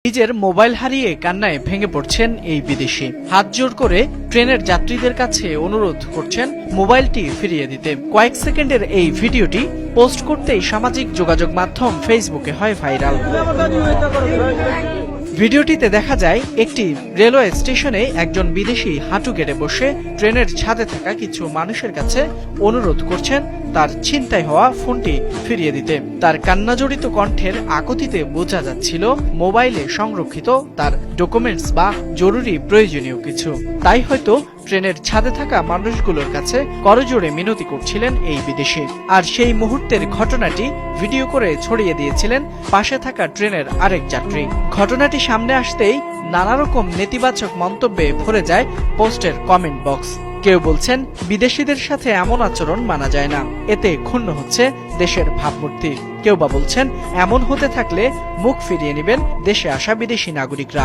নিজের মোবাইল হারিয়ে কান্নায় ভেঙে পড়ছেন এই বিদেশি। হাত জোর করে ট্রেনের যাত্রীদের কাছে অনুরোধ করছেন মোবাইলটি ফিরিয়ে দিতে। কয়েক সেকেন্ডের এই ভিডিওটি পোস্ট করতেই সামাজিক যোগাযোগ মাধ্যম ফেসবুকে হয় ভাইরাল। ভিডিওটিতে দেখা যায় একটি রেলওয়ে স্টেশনে একজন বিদেশি হাঁটু গেড়ে বসে ট্রেনের ছাদে থাকা কিছু মানুষের কাছে অনুরোধ করছেন তার ছিনতাই হওয়া ফোনটি ফিরিয়ে দিতে। তার কান্নাজড়িত কণ্ঠের আকুতিতে বোঝা যাচ্ছিল মোবাইলে সংরক্ষিত তার ডকুমেন্টস বা জরুরি প্রয়োজনীয় কিছু। তাই হয়তো ট্রেনের ছাদে থাকা মানুষগুলোর কাছে করজোড়ে মিনতি করছিলেন এই বিদেশি। আর সেই মুহূর্তের ঘটনাটি ভিডিও করে ছড়িয়ে দিয়েছিলেন পাশে থাকা ট্রেনের আরেক যাত্রী। ঘটনাটি সামনে আসতেই নানা রকম নেতিবাচক মন্তব্যে ভরে যায় পোস্টের কমেন্ট বক্স। কেউ বলছেন বিদেশিদের সাথে এমন আচরণ মানা যায় না, এতে ক্ষুণ্ণ হচ্ছে দেশের ভাবমূর্তি। কেউ বা বলছেন এমন হতে থাকলে মুখ ফিরিয়ে নেবেন দেশে আসা বিদেশি নাগরিকরা।